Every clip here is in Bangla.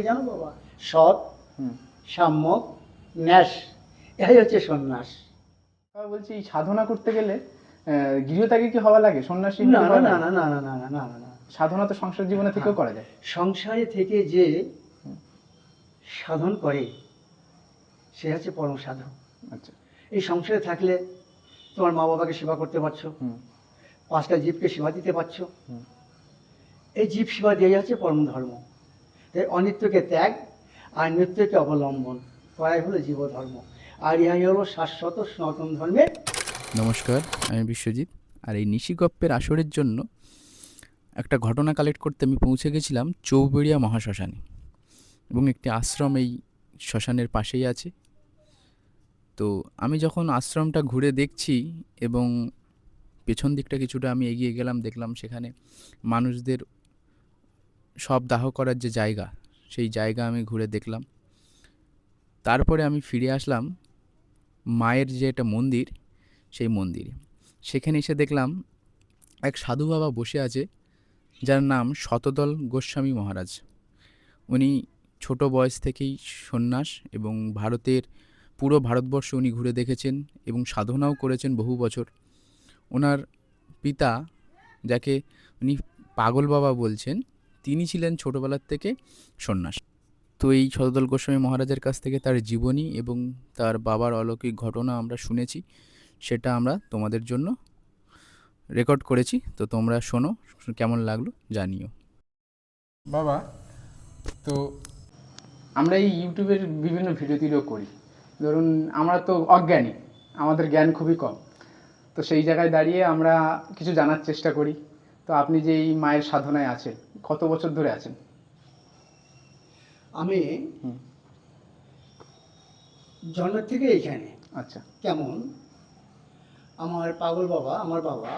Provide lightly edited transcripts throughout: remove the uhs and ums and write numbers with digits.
জানো বাবা, সৎ, সাম্যক, ন্যাস, এটাই হচ্ছে সন্ন্যাস। বলছি এই সাধনা করতে গেলে গৃহত্যাগী কি হওয়া লাগে, সন্ন্যাসী না হওয়া না লাগে? না না না না না না না না। সাধনা তো সংসার জীবনে থেকেও করা যায়। সংসারে থেকে যে সাধন করে সে হচ্ছে পরম সাধক। আচ্ছা। এই সংসারে থাকলে তোমার মা বাবাকে সেবা করতে পারছো, পাঁচটা জীবকে সেবা দিতে পারছো। এই জীব সেবা দিয়ে হচ্ছে পরম ধর্ম। তাই অনিত্যকে ত্যাগ আর নিত্যকে অবলম্বন করাই হলো জীব ধর্ম। আর ইহাই হলো শাশ্বত সনাতন ধর্মের। নমস্কার, আমি বিশ্বজিৎ। আর এই নিশিগপ্পের আসরের জন্য একটা ঘটনা কালেক্ট করতে আমি পৌঁছে গেছিলাম চৌবেড়িয়া মহাশ্মশানে, এবং একটি আশ্রম এই শ্মশানের পাশেই আছে। তো আমি যখন আশ্রমটা ঘুরে দেখছি এবং পেছন দিকটা কিছুটা আমি এগিয়ে গেলাম, দেখলাম সেখানে মানুষদের সব দাহ করার যে জায়গা, সেই জায়গা আমি ঘুরে দেখলাম। তারপরে আমি ফিরে আসলাম মায়ের যে একটা মন্দির, সেই মন্দিরে। সেখানে এসে দেখলাম এক সাধু বাবা বসে আছে, যার নাম শতদল গোস্বামী মহারাজ। উনি ছোট বয়স থেকেই সন্ন্যাস, এবং পুরো ভারতবর্ষ উনি ঘুরে দেখেছেন এবং সাধনাও করেছেন বহু বছর। ওনার পিতা, যাকে উনি পাগল বাবা বলছেন, তিনি ছিলেন ছোটোবেলার থেকে সন্ন্যাস। তো এই শতদল গোস্বামী মহারাজের কাছ থেকে তার জীবনী এবং তার বাবার অলৌকিক ঘটনা আমরা শুনেছি, সেটা আমরা তোমাদের জন্য রেকর্ড করেছি। তো তোমরা শোনো, কেমন লাগলো জানিও। বাবা, তো আমরা এই ইউটিউবের বিভিন্ন ভিডিও টিডিও করি, ধরুন আমরা তো অজ্ঞানী, আমাদের জ্ঞান খুবই কম। তো সেই জায়গায় দাঁড়িয়ে আমরা কিছু জানার চেষ্টা করি। তো আপনি যে এই মায়ের সাধনায় আছেন, কত বছর ধরে আছেন? আমি জন্মের থেকে এইখানে। আচ্ছা। কেমন, আমার পাগল বাবা, আমার বাবা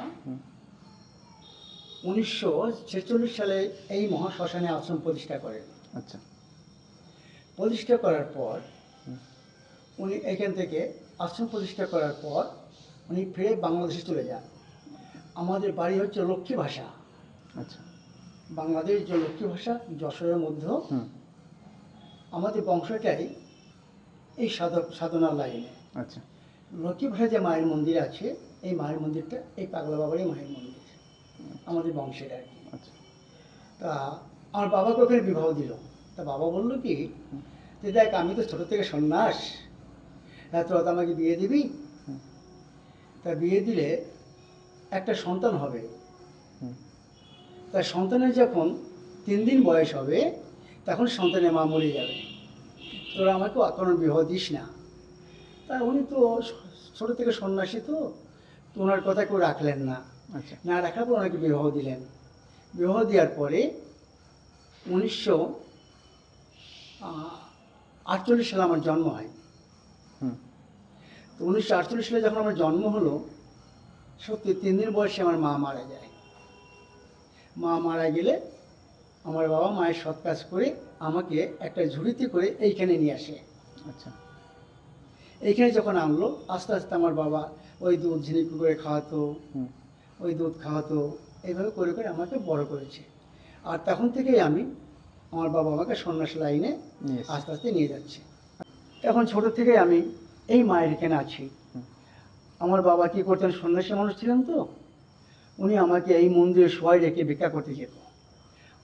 1946 সালে এই মহাশ্মশানে আশ্রম প্রতিষ্ঠা করেন। আচ্ছা। প্রতিষ্ঠা করার পর উনি এখান থেকে আশ্রম প্রতিষ্ঠা করার পর উনি ফিরে বাংলাদেশে চলে যান। আমাদের বাড়ি হচ্ছে লক্ষ্মী ভাষা। আচ্ছা। বাংলাদেশ যে লক্ষ্মী ভাষা, যশোরের মধ্যে আমাদের বংশটাই এই সাধনার লাইনে। আচ্ছা। লক্ষ্মী ভাষা যে মায়ের মন্দির আছে, এই মায়ের মন্দিরটা এই পাগলা বাবারই মায়ের মন্দির, আমাদের বংশের আর কি। আচ্ছা। তা আমার বাবাকে ওখানে বিবাহ দিল। তা বাবা বললো কি, যে দেখ আমি তো ছোটো থেকে সন্ন্যাস, তোরা তো আমাকে বিয়ে দিবি। তা বিয়ে দিলে একটা সন্তান হবে। তা সন্তানের যখন 3 দিন বয়স হবে, তখন সন্তানের মা মরে যাবে, তোরা আমাকে কোনো বিবাহ দিস না। তা উনি তো ছোটো থেকে সন্ন্যাসী, তো ওনার কথা কেউ রাখলেন না। আচ্ছা। না রাখার পর ওনাকে বিবাহ দিলেন। বিবাহ দেওয়ার পরে 1948 সালে আমার জন্ম হয়। তো 1948 সালে যখন আমার জন্ম হলো, সত্যি 3 দিন বয়সে আমার মা মারা যায়। মা মারা গেলে আমার বাবা মায়ের সৎ কাজ করে আমাকে একটা ঝুড়িতে করে এইখানে নিয়ে আসে। আচ্ছা। এইখানে যখন আনলো, আস্তে আস্তে আমার বাবা ওই দুধ ঝিনিক করে খাওয়াতো, ওই দুধ খাওয়াতো, এইভাবে করে করে আমাকে বড় করেছে। আর তখন থেকেই আমার বাবা আমাকে সন্ন্যাস লাইনে আস্তে আস্তে নিয়ে যাচ্ছে। এখন ছোট থেকে আমি এই মায়ের এখানে আছি। আমার বাবা কী করতেন, সন্ন্যাসী মানুষ ছিলেন, তো উনি আমাকে এই মন্দিরে শোয়াই রেখে ভিক্ষা করতে যেত।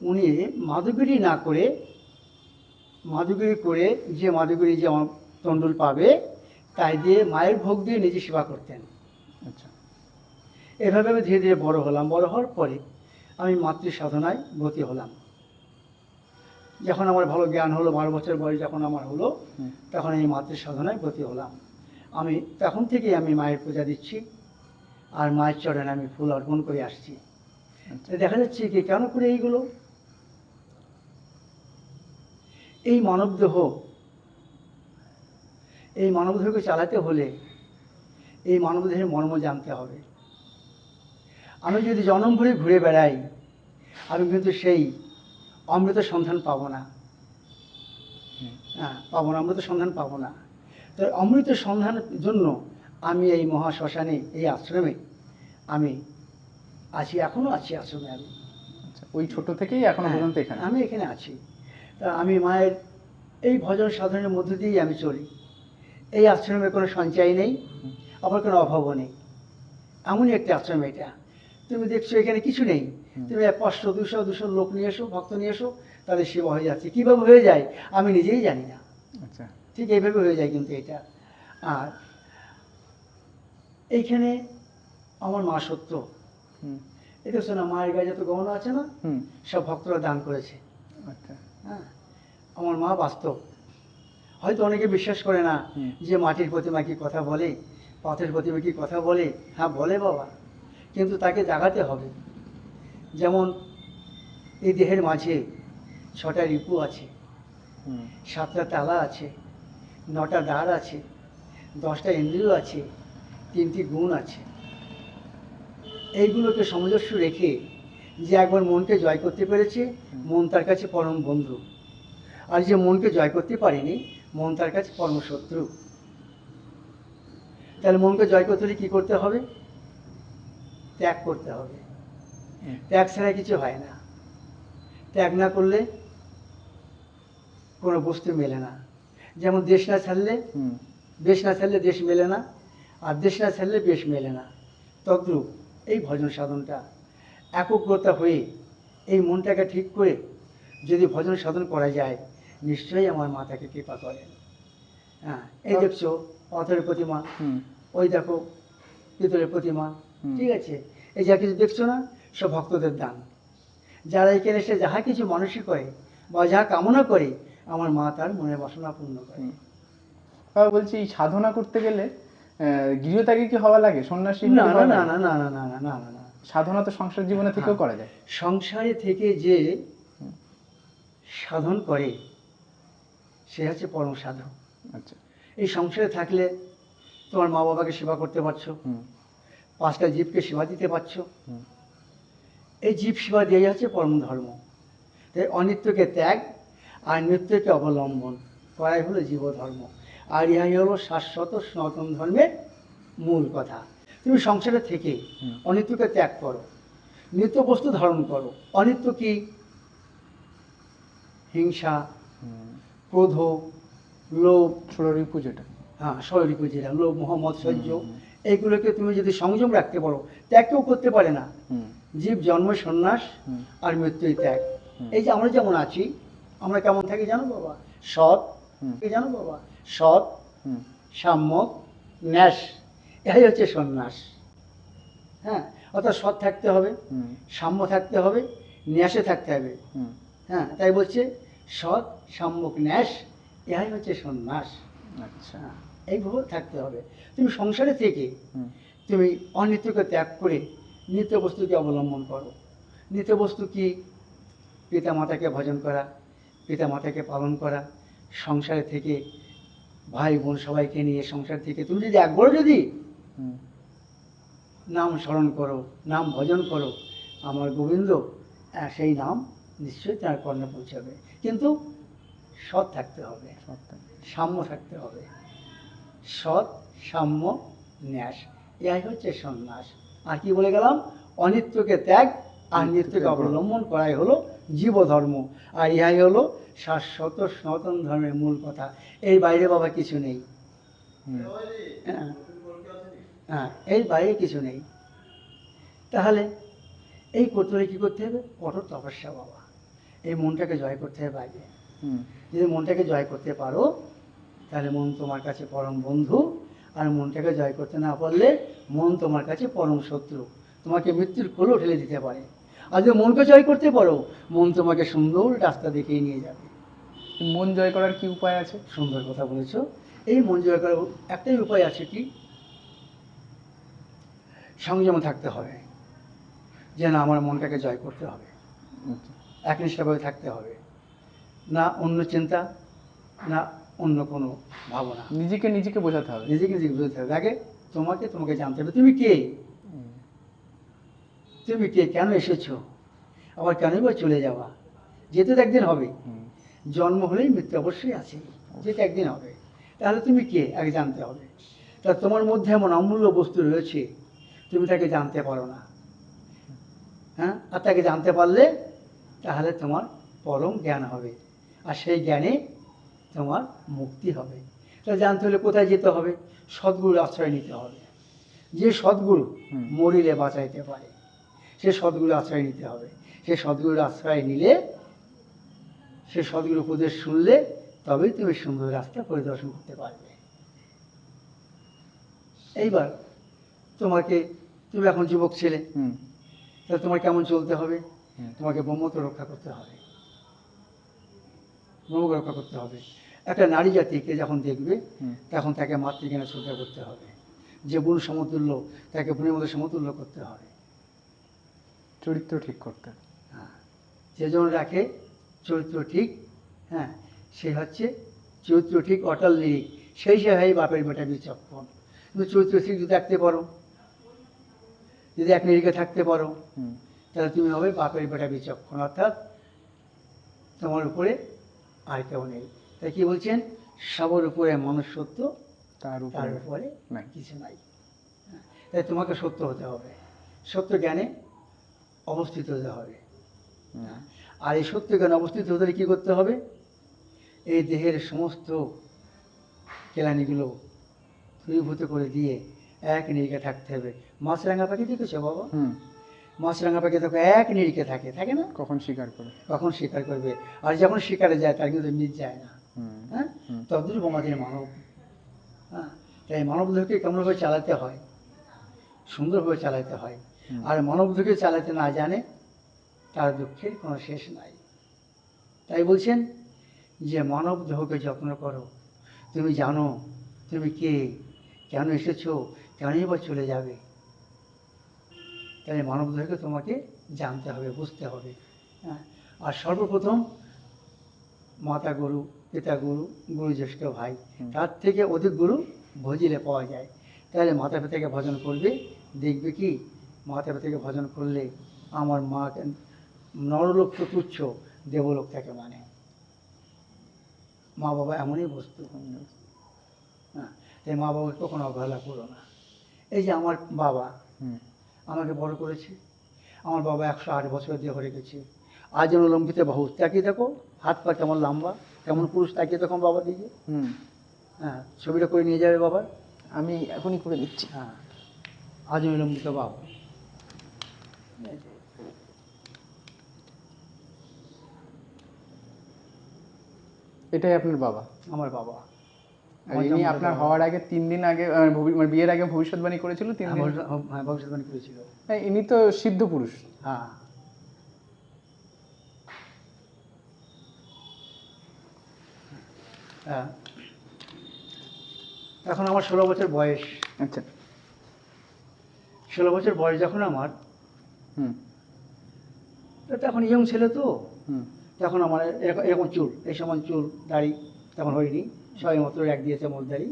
উনি মাদুগিরি না করে, মাদুগিরি করে যে মাদুগিরি যে আমার তন্ডুল পাবে, তাই দিয়ে মায়ের ভোগ দিয়ে নিজে সেবা করতেন। আচ্ছা। এভাবে আমি ধীরে ধীরে বড় হলাম। বড় হওয়ার পরে আমি মাতৃ সাধনায় ব্রতী হলাম। যখন আমার ভালো জ্ঞান হলো, 12 বছর বয়স যখন আমার হলো, তখন আমি মাতৃ সাধনায় ব্রতী হলাম। আমি তখন থেকেই আমি মায়ের পূজা দিচ্ছি, আর মায়ের চরণে আমি ফুল অর্পণ করে আসছি। দেখা যাচ্ছে কি, কেন করে এইগুলো, এই মানবদেহ, এই মানবদেহকে চালাতে হলে এই মানবদেহের মর্ম জানতে হবে। আমি যদি জনম ভরে ঘুরে বেড়াই, আমি কিন্তু সেই অমৃতের সন্ধান পাবো না। পাবো না, অমৃতের সন্ধান পাবো না। তাই অমৃতের সন্ধানের জন্য আমি এই মহাশ্মশানে, এই আশ্রমে আমি আছি, এখনো আছি আশ্রমে। আমি ওই ছোট থেকেই এখনো পর্যন্ত এখানে? আমি এখানে আছি। তা আমি মায়ের এই ভজন সাধনের মধ্য দিয়েই আমি চলি। এই আশ্রমে কোনো সঞ্চয় নেই, আবার কোনো অভাবও নেই। এমনই একটা আশ্রম এটা। তুমি দেখছো এখানে কিছু নেই, তুমি 500, 200 লোক নিয়ে এসো, ভক্ত নিয়ে এসো, তাদের সেবা হয়ে যাচ্ছে। কীভাবে হয়ে যায় আমি নিজেই জানি না, আচ্ছা। ঠিক এইভাবে হয়ে যায় কিন্তু এটা। আর এইখানে আমার মা সত্য, হুম এই দেখছো না মায়ের গায়ে যত গহনা আছে না, হুম সব ভক্তরা দান করেছে। আচ্ছা। হ্যাঁ, আমার মা বাস্তব। হয়তো অনেকে বিশ্বাস করে না হুম। যে মাটির প্রতিমা কি কথা বলে, পাথরের প্রতিমা কি কথা বলে। হ্যাঁ বলে বাবা, কিন্তু তাকে জাগাতে হবে। যেমন এই দেহের মাঝে 6টা রিপু আছে, হুম 7টা তালা আছে, 9টা দ্বার আছে, 10টা ইন্দ্রিয় আছে, 3টি গুণ আছে। এইগুলোকে সামঞ্জস্য রেখে যে একবার মনকে জয় করতে পেরেছে, মন তার কাছে পরম বন্ধু। আর যে মনকে জয় করতে পারেনি, মন তার কাছে পরম শত্রু। তাহলে মনকে জয় করতে হলে কী করতে হবে? ত্যাগ করতে হবে। ত্যাগ ছাড়া কিছু হয় না। ত্যাগ না করলে কোনো বস্তু মেলে না। যেমন দেশ না ছাড়লে, হুম বেশ না ছাড়লে দেশ মেলে না, আর দেশ না ছাড়লে বেশ মেলে না। তদ্রূপ এই ভজন সাধনটা একগ্রতা হয়ে এই মনটাকে ঠিক করে যদি ভজন সাধন করা যায়, নিশ্চয়ই আমার মা তাকে কৃপা করেন। হ্যাঁ, এই দেখছো পাথরের প্রতিমা, হুম ওই দেখো পিতলের প্রতিমা, ঠিক আছে, এই যা কিছু দেখছো না, সব ভক্তদের দান। যারা এখানে এসে যাহা কিছু মানসিক করে বা যাহা কামনা করে, আমার মা তার মনের বাসনা পূর্ণ করে। বাবা বলছি, এই সাধনা করতে গেলে গৃহত্যাগী কি হওয়া লাগে, সন্ন্যাসী না হওয়া না লাগে? না না না না না না না না। সাধনা তো সংসার জীবনে থেকেও করা যায়। সংসারে থেকে যে সাধন করে সে হচ্ছে পরম সাধক। আচ্ছা। এই সংসারে থাকলে তোমার মা বাবাকে সেবা করতে পারছো, হুম 5টা জীবকে সেবা দিতে পারছো। হুম এই জীব সেবা দিয়ে যাচ্ছে পরম ধর্ম। তাই অনিত্যকে ত্যাগ আর নিত্যকে অবলম্বন করাই হলো জীব ধর্ম। আর ইহাই হলো শাশ্বত সনাতন ধর্মের মূল কথা। তুমি সংসারে থেকে অনিত্যকে ত্যাগ করো, নিত্য বস্তু ধারণ করো। অনিত্য কি? হিংসা, ক্রোধ, লোভ, ষোড়রী পুজোটা। হ্যাঁ শরীর পুজিরা, লোভ, মোহ, মদ, সহ্য, এইগুলোকে তুমি যদি সংযম রাখতে পারো, ত্যাগ কেউ করতে পারে না। হুম জীব জন্ম সন্ন্যাস আর মৃত্যুই ত্যাগ। এই যে আমরা যেমন আছি, আমরা কেমন থাকি জানো বাবা? সৎ, জানো বাবা? সৎ, হুম সাম্যক, ন্যাস, এটাই হচ্ছে সন্ন্যাস। হ্যাঁ, অর্থাৎ সৎ থাকতে হবে, হুম সাম্য থাকতে হবে, ন্যাসে থাকতে হবে। হুম হ্যাঁ, তাই বলছে সৎ, সাম্যক, ন্যাস, এটাই হচ্ছে সন্ন্যাস। আচ্ছা। হ্যাঁ, এইভাবে থাকতে হবে। তুমি সংসারে থেকে হুম তুমি অনিত্যকে ত্যাগ করে নিত্য বস্তুকে অবলম্বন করো। নিত্য বস্তু কি? পিতা মাতাকে ভজন করা, পিতা মাতাকে পালন করা, সংসারে থেকে ভাই বোন সবাইকে নিয়ে সংসার থেকে তুমি যদি একবার যদি হুম নাম স্মরণ করো, নাম ভজন করো, আমার গোবিন্দ, সেই নাম নিশ্চয়ই তার কর্ণে পৌঁছাবে। কিন্তু সৎ থাকতে হবে, সবটাই। সাম্য থাকতে হবে। সৎ, সাম্য, ন্যাস, এটাই হচ্ছে সন্ন্যাস। আর কি বলে গেলাম? অনিত্যকে ত্যাগ আর নিত্যকে অবলম্বন করাই হলো জীব ধর্ম। আর ইহাই হলো শাশ্বত সনাতন ধর্মের মূল কথা। এর বাইরে বাবা কিছু নেই। হুম হ্যাঁ, হ্যাঁ, এর বাইরে কিছু নেই। তাহলে এই করতে হলে কী করতে হবে? কঠোর তপস্যা বাবা। এই মনটাকে জয় করতে হবে আগে। হুম যদি মনটাকে জয় করতে পারো, তাহলে মন তোমার কাছে পরম বন্ধু। আর মনটাকে জয় করতে না পারলে মন তোমার কাছে পরম শত্রু, তোমাকে মৃত্যুর কোলেও ঠেলে দিতে পারে। আর যদি মনকে জয় করতে পারো, মন তোমাকে সুন্দর রাস্তা দেখিয়ে নিয়ে যাবে। মন জয় করার কি উপায় আছে? সুন্দর কথা বলেছো। এই মন জয় করার একটাই উপায় আছে, কি? সংযম থাকতে হবে, যে না আমার মনটাকে জয় করতে হবে। আচ্ছা। একনিষ্ঠভাবে থাকতে হবে, না অন্য চিন্তা, না অন্য কোনো ভাবনা। নিজেকে নিজেকে বোঝাতে হবে। নিজেকে নিজেকে বুঝতে হবে। আগে তোমাকে জানতে হবে তুমি কে। তুমি কে, কেন এসেছো, আবার কেনই বা চলে যাওয়া? যেতে তো একদিন হবে। জন্ম হলেই মৃত্যু অবশ্যই আছে, যেতে একদিন হবে। তাহলে তুমি কে আগে জানতে হবে। তা তোমার মধ্যে এমন অমূল্য বস্তু রয়েছে, তুমি তাকে জানতে পারো না। হ্যাঁ, আর তাকে জানতে পারলে তাহলে তোমার পরম জ্ঞান হবে। আর সেই জ্ঞানে তোমার মুক্তি হবে। তা জানতে হলে কোথায় যেতে হবে? সদ্গুরুর আশ্রয় নিতে হবে। যে সদ্গুরু মরিলে বাঁচাইতে পারে, সে সদ্গুরুর আশ্রয় নিতে হবে। সে সদ্গুরুর আশ্রয় নিলে, সে সদ্গুরুর উপদেশ শুনলে তবেই তুমি সুন্দর রাস্তা পরিদর্শন করতে পারবে। এইবার তুমি এখন যুবক ছেলে, তাহলে তোমার কেমন চলতে হবে? তোমাকে ব্রহ্মকে রক্ষা করতে হবে, ব্রহ্মকে রক্ষা করতে হবে। একটা নারী জাতিকে যখন দেখবে তখন তাকে মাতৃজ্ঞানে শ্রদ্ধা করতে হবে। যে গুণ সমতুল্য তাকে গুণের মধ্যে সমতুল্য করতে হবে। চরিত্র ঠিক করতে হবে। হ্যাঁ, যেজন রাখে চরিত্র ঠিক, হ্যাঁ, সে হচ্ছে চরিত্র ঠিক অটল নিরিখ, সেই সে হয় বাপের বেটা বিচক্ষণ। তুমি চরিত্র ঠিক যদি থাকতে পারো, যদি এক নিরিখে থাকতে পারো, তাহলে তুমি হবে বাপের বেটা বিচক্ষণ, অর্থাৎ তোমার উপরে আর কেউ নেই। তাই কি বলছেন? সবার উপরে মনুষ্যত্ব, তার উপরে কিছু নাই। তাই তোমাকে সত্য হতে হবে, সত্য জ্ঞানে অবস্থিত হতে হবে। আর এই সত্য জ্ঞানে অবস্থিত হতে হলে কী করতে হবে? এই দেহের সমস্ত কেলানিগুলো দূরীভূত করে দিয়ে এক নিরিখে থাকতে হবে। মাছরাঙা পাখি দেখেছো বাবা? মাছরাঙা পাখি দেখো এক নিরিখে থাকে, থাকে না? কখন শিকার করে, কখন শিকার করবে। আর যখন শিকারে যায় তার কিন্তু মিট যায় না। হ্যাঁ, তদ্রূপ আমাদের মানব। হ্যাঁ, তাই মানব দেহকে কেমনভাবে চালাতে হয়? সুন্দরভাবে চালাতে হয়। আর মানব দেহকে চালাতে না জানে তার দুঃখের কোনো শেষ নাই। তাই বলছেন যে মানব দেহকে যত্ন করো। তুমি জানো তুমি কে, কেন এসেছো, কেনই বা চলে যাবে। তাই মানব দেহকে তোমাকে জানতে হবে, বুঝতে হবে। হ্যাঁ, আর সর্বপ্রথম মাতা গুরু, পিতা গুরু, গুরু জ্যেষ্ঠ ভাই, তার থেকে অধিক গুরু ভজিলে পাওয়া যায়। তাহলে মাতা পিতাকে ভজন করবে, দেখবে কি মাতা পিতাকে ভজন করলে আমার মা নরলোক তো তুচ্ছ, দেবলোক থেকে মানে। মা বাবা এমনই বস্তু। হ্যাঁ, তাই মা বাবাকে কখনো অবহেলা করো না। এই যে আমার বাবা আমাকে বড় করেছে, আমার বাবা 108 বছর দেহ রেখেছে। আজ যেন লম্বিতে বহু, তাকিয়ে দেখো হাত পা কেমন লম্বা, কেমন পুরুষ, তাকিয়ে তখন বাবা দিকে। হ্যাঁ, ছবিটা করে নিয়ে যাবে বাবা, আমি এখনই করে দিচ্ছি। হ্যাঁ, আজ লম্বিত বাবা। এটাই আপনার বাবা? আমার বাবা। আর ইনি আপনার হওয়ার আগে 3 দিন আগে, মানে বিয়ের আগে ভবিষ্যৎবাণী করেছিল 3 দিন? হ্যাঁ, ভবিষ্যৎবাণী করেছিল। হ্যাঁ, ইনি তো সিদ্ধ পুরুষ। হ্যাঁ, হ্যাঁ, এখন আমার 16 বছর বয়স। আচ্ছা। 16 বছর বয়স যখন আমার, তো তখন ইয়ং ছেলে তো, তখন আমার এরকম চুল, এই সমান চুল, দাড়ি তখন হয়নি, সবাই মাত্র এক দিয়েছে মোট দাড়ি।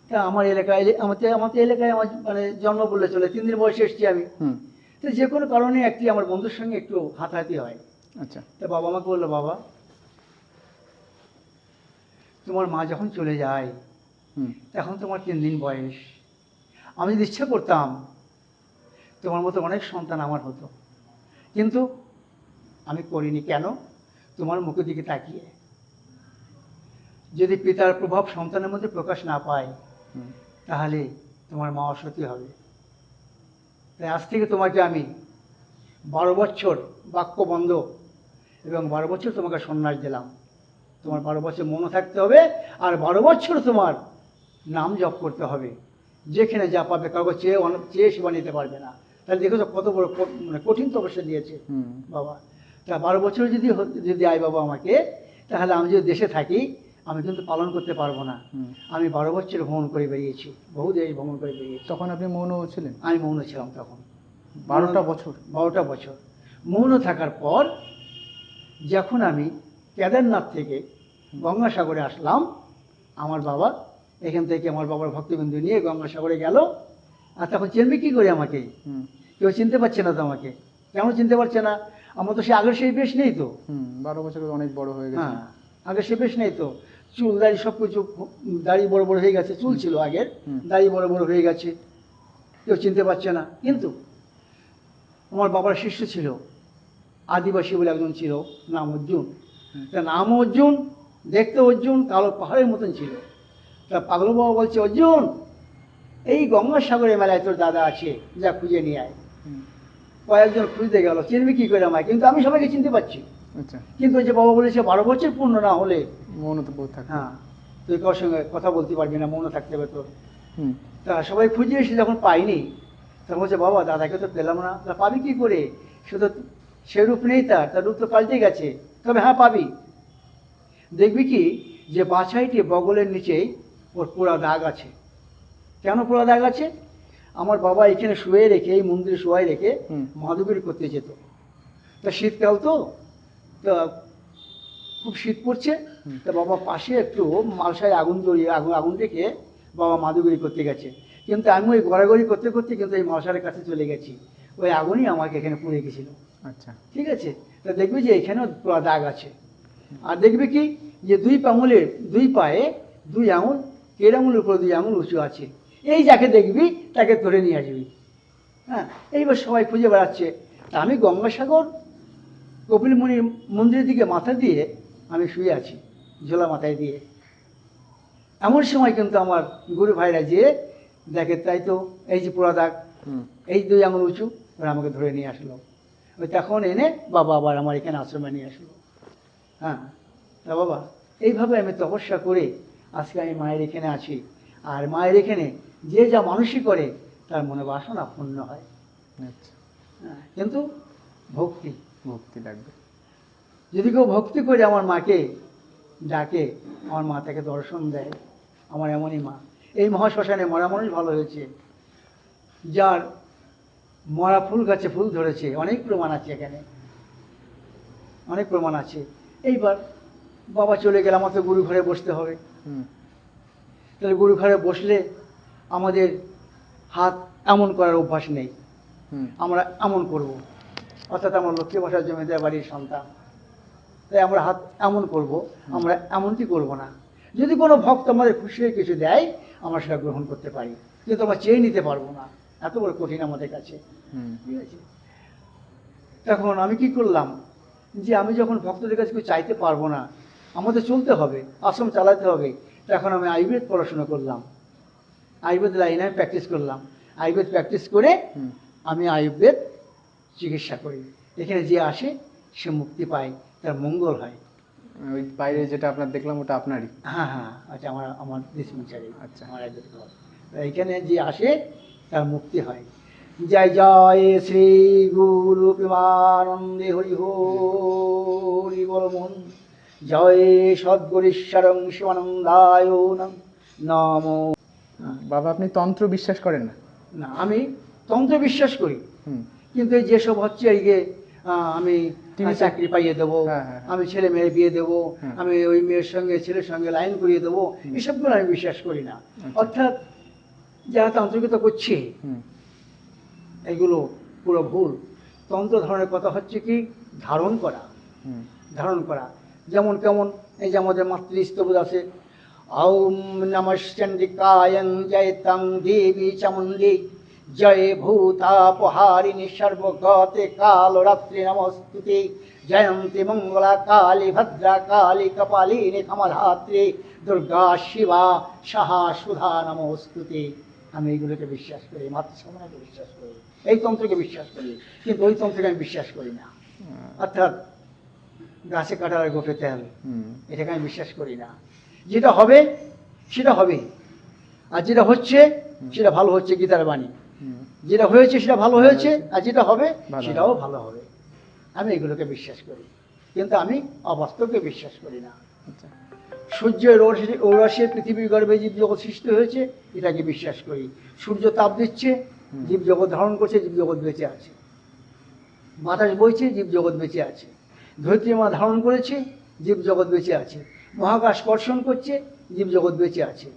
তা আমার এলাকায়, আমাদের এলাকায় আমার মানে জন্ম বললে চলে, 3 দিন বয়সে এসেছি আমি। তো যে কোনো কারণে একটি আমার বন্ধুর সঙ্গে একটু হাতাহাতি হয়। আচ্ছা। তা বাবা আমাকে বললো, বাবা তোমার মা যখন চলে যায় তখন তোমার 3 দিন বয়স, আমি যদি ইচ্ছা করতাম তোমার মতো অনেক সন্তান আমার হতো, কিন্তু আমি করিনি। কেন? তোমার মুখের দিকে তাকিয়ে। যদি পিতার প্রভাব সন্তানের মধ্যে প্রকাশ না পায় তাহলে তোমার মা অসতী হবে। তাই আজ থেকে তোমাকে আমি 12 বছর বাক্য বন্ধ এবং 12 বছর তোমাকে সন্ন্যাস দিলাম। তোমার 12 বছর মনে থাকতে হবে, আর 12 বছর তোমার নাম জপ করতে হবে। যেখানে যা পাবে কাউকে চেয়ে সেবা নিতে পারবে না। তাহলে দেখেছো কত বড় মানে কঠিন তপস্যা দিয়েছে বাবা। তা 12 বছর যদি আয় বাবা আমাকে, তাহলে আমি যদি দেশে থাকি আমি কিন্তু পালন করতে পারবো না। আমি 12 বছর ভ্রমণ করে বেরিয়েছি, বহু দেশ ভ্রমণ করে বেরিয়েছি। তখন আপনি মৌন ছিলেন? আমি মৌন ছিলাম তখন 12টা বছর। 12টা বছর মৌন থাকার পর যখন আমি কেদারনাথ থেকে গঙ্গাসাগরে আসলাম, আমার বাবা এখান থেকে আমার বাবার ভক্তবিন্দু নিয়ে গঙ্গাসাগরে গেল। আর তখন চিনবে কী করে আমাকে? কেউ চিনতে পারছে না তো আমাকে। কেন চিনতে পারছে না? আমার তো সে আগের সেই বেশ নেই তো। 12 বছরে অনেক বড় হয়ে গেছে। হ্যাঁ, আগের সে বেশ নেই তো। চুল দাড়ি সব কিছু, দাড়ি বড় বড় হয়ে গেছে, চুল ছিল আগের, দাড়ি বড় বড় হয়ে গেছে, কেউ চিনতে পারছে না। কিন্তু আমার বাবার শিষ্য ছিল, আদিবাসী বলে একজন ছিল, নাম অর্জুন। তার নাম অর্জুন, দেখতে অর্জুন, কালো পাহাড়ের মতন ছিল। তা পাগল বাবা বলছে, অর্জুন এই গঙ্গাসাগরের মেলায় তোর দাদা আছে, যা খুঁজে নিয়ে আয়। হুম, কয়েকজন খুঁজতে গেল, চিনবি কি করে আমায়? কিন্তু আমি সবাইকে চিনতে পারছি। আচ্ছা, কিন্তু ওই যে বাবা বলেছে 12 বছর পূর্ণ না হলে মনে তো বোধ থাকে। হ্যাঁ তুই কারোর সঙ্গে কথা বলতে পারবি না, মনে থাকতে হবে তোর। হুম, তা সবাই খুঁজে এসে যখন পাইনি, তখন বলছে বাবা দাদাকে তো পেলাম না। তা পাবি কি করে, শুধু সে রূপ নেই, তার রূপ তো পাল্টে গেছে। তবে হ্যাঁ পাবি, দেখবি কি যে বাছাইটি বগলের নিচেই ওর পোড়া দাগ আছে। কেন পোড়া দাগ আছে? আমার বাবা এখানে শুয়ে রেখে, এই মন্দিরে শুয়ে রেখে হুম। মাদুগুরি করতে যেত। তা শীতকাল তো, তা খুব শীত পড়ছে, হুম। তা বাবা পাশে একটু মালসায় আগুন জ্বলিয়ে আগুন রেখে বাবা মাদুগুরি করতে গেছে। কিন্তু আমি ওই গড়াগড়ি করতে করতে কিন্তু এই মালসারের কাছে চলে গেছি, ওই আগুনই আমাকে এখানে পুড়ে গেছিল। আচ্ছা, ঠিক আছে, তা দেখবি যে এখানেও পুরো দাগ আছে। আর দেখবি কি যে দুই আঙুলের, দুই পায়ে দুই আঙুল, কের আঙুলের উপরে দুই আঙুল উঁচু আছে। এই যাকে দেখবি তাকে ধরে নিয়ে আসবি। হ্যাঁ, এইবার সবাই খুঁজে বেড়াচ্ছে। তা আমি গঙ্গাসাগর কপিলমুনির মন্দিরের দিকে মাথা দিয়ে আমি শুয়ে আছি, ঝোলা মাথায় দিয়ে। এমন সময় কিন্তু আমার গুরু ভাইরা যেয়ে দেখে, তাই তো এই যে পোড়া দাগ, হুম, এই দুই আঙুল উঁচু, ওরা আমাকে ধরে নিয়ে আসলো। ওই তখন এনে বাবা আবার আমার এখানে আশ্রমে নিয়ে আসলো। হ্যাঁ, তা বাবা এইভাবে আমি তপস্যা করে আজকে আমি মায়ের এখানে আছি। আর মায়ের এখানে যে যা মানুষই করে তার মনে বাসনা পূর্ণ হয়। আচ্ছা, হ্যাঁ, কিন্তু ভক্তি, ভক্তি লাগবে। যদি কেউ ভক্তি করে আমার মাকে ডাকে, আমার মা তাকে দর্শন দেয়। আমার এমনই মা। এই মহাশ্মশানে মরা মানুষ ভালো হয়েছে, যার মরা ফুল গাছে ফুল ধরেছে, অনেক প্রমাণ আছে এখানে, অনেক প্রমাণ আছে। এইবার বাবা চলে গেলে আমার তো গুরু ঘরে বসতে হবে। হুম, তাহলে গুরু ঘরে বসলে আমাদের হাত এমন করার অভ্যাস নেই, হুম, আমরা এমন করব। অর্থাৎ আমার লক্ষ্মী ভাষার জমিদার বাড়ির সন্তান, তাই আমরা হাত এমন করব, আমরা এমনটি করব না। যদি কোনো ভক্ত আমাদের খুশি হয়ে কিছু দেয় আমরা সেটা গ্রহণ করতে পারি, কিন্তু আমরা চেয়ে নিতে পারবো না, এত বড় কঠিন আমাদের কাছে। হুম, ঠিক আছে, তখন আমি কি করলাম, যে আমি যখন ভক্তদের কাছে কিছু চাইতে পারবো না, আমাদের চলতে হবে, আশ্রম চালাতে হবে, তখন আমি আয়ুর্বেদ পড়াশোনা করলাম, আয়ুর্বেদ লাইনে আমি প্র্যাকটিস করলাম। আয়ুর্বেদ প্র্যাকটিস করে হুম, আমি আয়ুর্বেদ চিকিৎসা করি। এখানে যে আসে সে মুক্তি পায়, তার মঙ্গল হয়। ওই বাইরে যেটা আপনার দেখলাম ওটা আপনারই। হ্যাঁ হ্যাঁ, আচ্ছা, আমার ডিসপেন্সারি, আচ্ছা। আমার আয়ুর্বেদ ঘর। তো এইখানে যে আসে তার মুক্তি হয়। জয় জয় শ্রী গুরু প্রেমানন্দে হরি হরি বল মন। জয় সদ্গুরীশ্বরং শিবানন্দায় নমো। বাবা আপনি তন্ত্র বিশ্বাস করেন না? না, আমি তন্ত্র বিশ্বাস করি, হুম, কিন্তু এই যেসব হচ্ছে এই যে আমি টিভিতে- চাকরি পাইয়ে দেবো, হ্যাঁ, হ্যাঁ, হ্যাঁ। আমি ছেলে মেয়ে বিয়ে দেবো, হ্যাঁ। আমি ওই মেয়ের সঙ্গে ছেলের সঙ্গে লাইন করিয়ে দেবো, এসবগুলো আমি বিশ্বাস করি না। আচ্ছা। অর্থাৎ যারা তান্ত্রিকতা করছে হুম, এগুলো পুরো ভুল। তন্ত্র ধারণের কথা হচ্ছে কি ধারণ করা, হুম, ধারণ করা। যেমন কেমন, এই যে আমাদের মাতৃস্তবুদ আছে, ঔম নমশ্চন্ডিকায়ং জয়তং দেবী চামুণ্ডী জয় ভূতাপহারিণী সর্বগতে কালরাত্রি নমস্তুতে জয়ন্তি মঙ্গলা কালী ভদ্রা কালী কপালিনী কমলাত্রী দুর্গা শিবা সাহা সুধা নমস্তুতে। আমি এইগুলোকে বিশ্বাস করি, মাতৃসমনাকে বিশ্বাস করি, এই তন্ত্রকে বিশ্বাস করি, কিন্তু ওই তন্ত্রকে আমি বিশ্বাস করি না। অর্থাৎ গাছে কাটার গোপে তেল, হুম, এটাকে আমি বিশ্বাস করি না। যেটা হবে সেটা হবে, আর যেটা হচ্ছে সেটা ভালো হচ্ছে, গীতার বাণী। হুম, যেটা হয়েছে সেটা ভালো হয়েছে, আর যেটা হবে ভালো সেটাও হবে। ভালো হবে। আমি এগুলোকে বিশ্বাস করি, কিন্তু আমি অবাস্তবকে বিশ্বাস করি না। আচ্ছা, সূর্যের ঔরাসে পৃথিবীর গর্ভে জীবজগৎ সৃষ্টি হয়েছে, এটাকে বিশ্বাস করি। সূর্য তাপ দিচ্ছে, জীবজগৎ ধারণ করছে, জীবজগৎ বেঁচে আছে। বাতাস বইছে, জীবজগৎ বেঁচে আছে। ধরিত্রী মা ধারণ করেছে, জীবজগৎ বেঁচে আছে। মহাকাশ কর্ষণ করছে, জীবজগৎ বেঁচে আছে।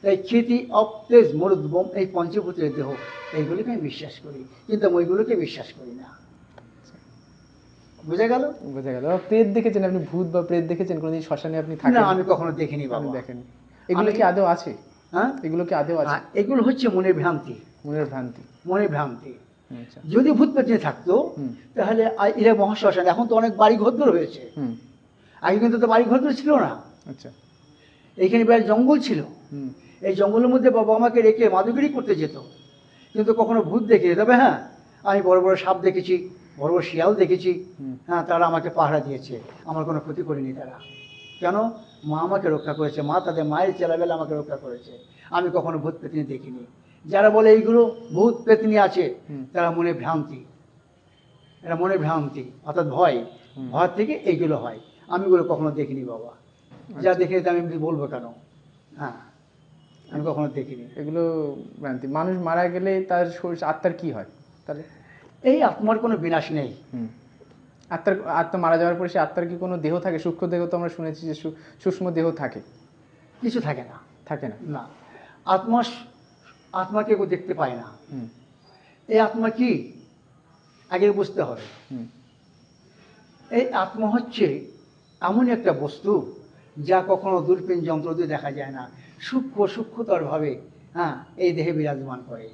তাই খ্যাতি অপ তেজ মরুদ্বম, এই পঞ্চভূতের দেহ, এইগুলোকে আমি বিশ্বাস করি, কিন্তু আমি ওইগুলোকে বিশ্বাস করি না। বুঝা গেল? বোঝা গেল। প্রেত দেখেছেন আপনি? ভূত বা প্রেত দেখেছেন কোনোদিন? শ্মশানে আপনি থাকেন? না, আমি কখনো দেখিনি বাবা। আপনি দেখেন? এগুলো কি আদৌ আছে? হ্যাঁ, এগুলো কি আদৌ আছে? এগুলো হচ্ছে মনের ভ্রান্তি, মনের ভ্রান্তি। মনের ভ্রান্তি। আচ্ছা, যদি ভূত পেতনি থাকতো হুম, তাহলে এরা মহাশ্মশান, এখন তো অনেক বাড়ি ঘর হয়েছে, হুম, আগে কিন্তু তো বাড়ি ঘর তো ছিল না, আচ্ছা। এইখানে বিরাট জঙ্গল ছিল। হুম এই জঙ্গলের মধ্যে বাবা আমাকে রেখে মাদুগিরি করতে যেত, কিন্তু কখনো ভূত দেখে, তবে হ্যাঁ আমি বড় বড় সাপ দেখেছি, বড় বড় শিয়াল দেখেছি। হুম। হ্যাঁ, তারা আমাকে পাহারা দিয়েছে, আমার কোনো ক্ষতি করেনি তারা। কেন? মা আমাকে রক্ষা করেছে, মা তাদের মায়ের ছেলেবেলা আমাকে রক্ষা করেছে। আমি কখনো ভূত পেতনি দেখিনি। যারা বলে এইগুলো ভূত পেতনি আছে, হুম। তারা মনে ভ্রান্তি, এটা মনে ভ্রান্তি, অর্থাৎ ভয়, ভয় থেকে এইগুলো হয়। আমি এগুলো কখনো দেখিনি বাবা, যা দেখে আমি এমনি বলবো কেন? হ্যাঁ, আমি কখনো দেখিনি। এগুলো ভ্রান্তি। মানুষ মারা গেলে তার শরীর আত্মার কি হয় তাহলে? এই আত্মার কোনো বিনাশ নেই। হুম। আত্মা মারা যাওয়ার পরে সে আত্মার কি কোনো দেহ থাকে? সূক্ষ্ম দেহ তো আমরা শুনেছি যে সূক্ষ্ম দেহ থাকে। কিছু থাকে না। থাকে না? না, আত্মা, আত্মাকে কেউ দেখতে পায় না। হুম এই আত্মা কি আগে বুঝতে হবে। হুম এই আত্মা হচ্ছে এমন একটা বস্তু যা কখনো দূরবীন যন্ত্র দিয়ে দেখা যায় না, সূক্ষ্মতরভাবে হ্যাঁ এই দেহে বিরাজমান করে।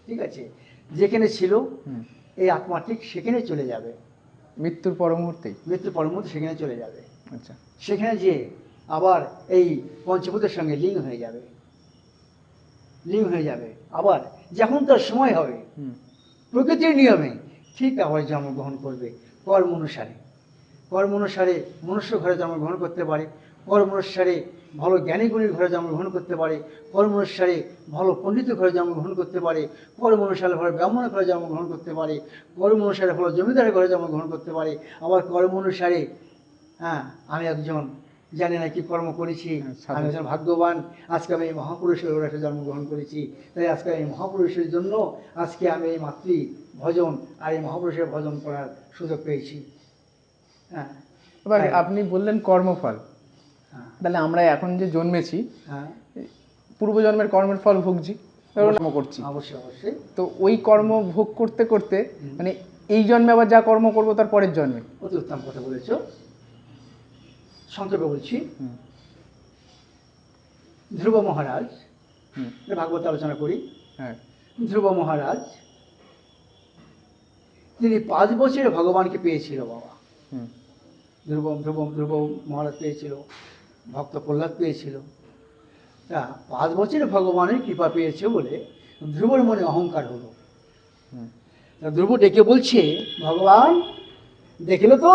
ঠিক আছে, যেখানে ছিল হুম। এই আত্মা ঠিক সেখানে চলে যাবে, মৃত্যুর পর মুহূর্তেই? মৃত্যুর পর মুহূর্তে সেখানে চলে যাবে। আচ্ছা। সেখানে যে আবার এই পঞ্চভূতের সঙ্গে লিঙ্ক হয়ে যাবে, লিঙ্ক হয়ে যাবে। আবার যখন তার সময় হবে হুম প্রকৃতির নিয়মে ঠিক আবার জন্মগ্রহণ করবে। কর্ম অনুসারে, কর্ম অনুসারে মনুষ্য ঘরে জন্মগ্রহণ করতে পারে, কর্ম অনুসারে ভালো জ্ঞানী গুণীর ঘরে জন্মগ্রহণ করতে পারে, কর্ম অনুসারে ভালো পণ্ডিত ঘরে জন্মগ্রহণ করতে পারে, কর্ম অনুসারে ভালো ব্রাহ্মণের ঘরে জন্মগ্রহণ করতে পারে, কর্ম অনুসারে ভালো জমিদারের ঘরে জন্মগ্রহণ করতে পারে। আবার কর্ম অনুসারে হ্যাঁ আমি একজন জানি না কি কর্ম করেছি, আমি একজন ভাগ্যবান, আজকে আমি এই মহাপুরুষের ঘরে জন্মগ্রহণ করেছি, তাই আজকে এই মহাপুরুষের জন্য আজকে আমি এই মাতৃ ভজন আর এই মহাপুরুষের ভজন করার সুযোগ পেয়েছি। হ্যাঁ এবার হ্যাঁ। আপনি বললেন কর্মফল, হ্যাঁ তাহলে আমরা এখন যে জন্মেছি হ্যাঁ, পূর্বজন্মের কর্মের ফল ভুগছি, কর্ম করছি। অবশ্যই অবশ্যই। তো ওই কর্ম ভোগ করতে করতে মানে এই জন্মে আবার যা কর্ম করবো তার পরের জন্মে। অতি উত্তম কথা বলেছো। সংক্ষেপে বলছি, হুম ধ্রুব মহারাজ, হুম ভাগবত আলোচনা করি। হ্যাঁ ধ্রুব মহারাজ তিনি 5 বছরে ভগবানকে পেয়েছিল বাবা। হুম ধ্রুব মহারাজ পেয়েছিল, ভক্ত প্রহ্লাদ পেয়েছিল। তা 5 বছরে ভগবানের কৃপা পেয়েছে বলে ধ্রুবর মনে অহংকার হলো। হুম তা ধ্রুব ডেকে বলছে, ভগবান দেখলো তো,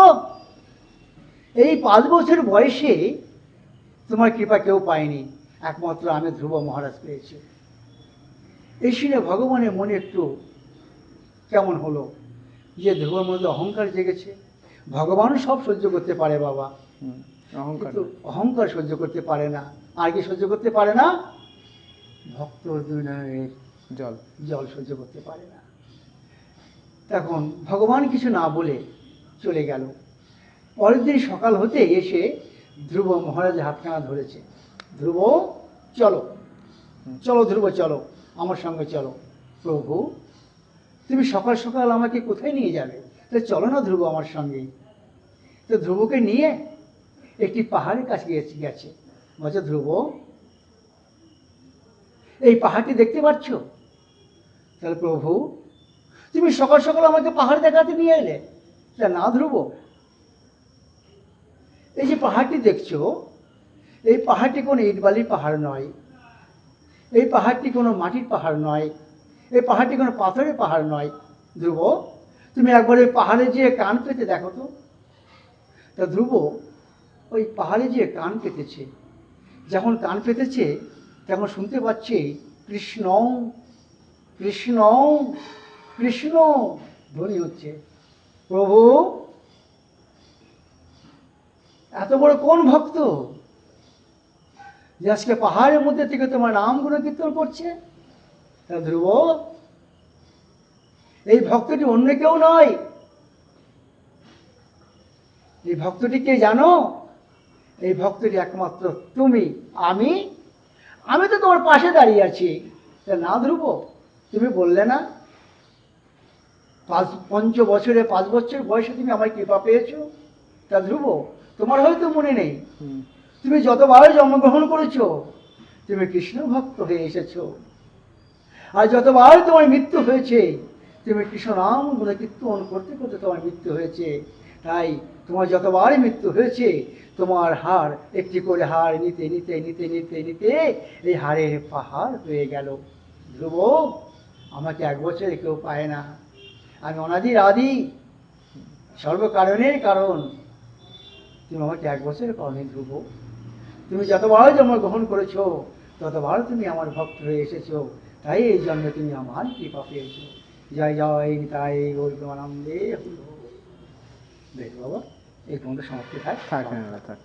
এই 5 বছর বয়সে তোমার কৃপা কেউ পায়নি, একমাত্র আমি ধ্রুব মহারাজ পেয়েছি। এই শুনে ভগবানের মনে একটু কেমন হলো, যে ধ্রুবর মধ্যে অহংকার জেগেছে। ভগবানও সব সহ্য করতে পারে বাবা, হুম অহংকার কিন্তু অহংকার সহ্য করতে পারে না। আর কি সহ্য করতে পারে না? ভক্ত দুই নয়নের জল। জল সহ্য করতে পারে না। তখন ভগবান কিছু না বলে চলে গেল। পরের দিন সকাল হতে এসে ধ্রুব মহারাজের হাতখানা ধরেছে, ধ্রুব চলো, চলো ধ্রুব চলো, আমার সঙ্গে চলো। প্রভু তুমি সকাল সকাল আমাকে কোথায় নিয়ে যাবে? তো চলো না ধ্রুব আমার সঙ্গে। তো ধ্রুবকে নিয়ে একটি পাহাড়ের কাছে গেছে। বলছে, ধ্রুব এই পাহাড়টি দেখতে পাচ্ছ? তাহলে প্রভু তুমি সকাল সকাল আমাকে পাহাড় দেখাতে নিয়ে এলে। না ধ্রুব, এই যে পাহাড়টি দেখছো, এই পাহাড়টি কোনো ইট বালির পাহাড় নয়, এই পাহাড়টি কোনো মাটির পাহাড় নয়, এই পাহাড়টি কোনো পাথরের পাহাড় নয়। ধ্রুব তুমি একবার ওই পাহাড়ে যেয়ে কান পেতে দেখো তো। তা ধ্রুব ওই পাহাড়ে যেয়ে কান পেতেছে। যখন কান পেতেছে তখন শুনতে পাচ্ছে কৃষ্ণ কৃষ্ণ কৃষ্ণ ধ্বনি হচ্ছে। প্রভু এত বড় কোন ভক্ত যে আজকে পাহাড়ের মধ্যে থেকে তোমার নাম গুণ কীর্তন করছে? তা ধ্রুব এই ভক্তটি অন্য কেউ নয়। এই ভক্তটি কে জানো? এই ভক্তটি একমাত্র তুমি। আমি আমি তো তোমার পাশে দাঁড়িয়ে আছি। তা না ধ্রুব, তুমি বললে না 5 বছর বয়সে তুমি আমার কৃপা পেয়েছো? তা ধ্রুব তোমার হয়তো মনে নেই, তুমি যতবার জন্মগ্রহণ করেছো তুমি কৃষ্ণ ভক্ত হয়ে এসেছো, আর যতবার তোমার মৃত্যু হয়েছে তুমি কৃষ্ণ নাম গুণ কীর্তন করতে করতে তোমার মৃত্যু হয়েছে। তাই তোমার যতবারই মৃত্যু হয়েছে, তোমার হাড় একটি করে হাড় নিতে নিতে নিতে নিতে নিতে এই হাড়ের পাহাড় হয়ে গেল। ধ্রুব, আমাকে 1 বছরে কেউ পায় না, আমি অনাদির আদি, সর্বকারণের কারণ। তুমি আমাকে 1 বছরে পাওনি ধ্রুব। তুমি যতবার জন্মগ্রহণ করেছো, ততবার তুমি আমার ভক্ত হয়ে এসেছো, তাই এই জন্মে তুমি আমার কৃপা পেয়েছো। জয় জয় তাই গৌর আনন্দে হলো। বেশ বাবা, এই পর্যন্ত সমাপ্তি থাক। থাক, হ্যাঁ, থাক।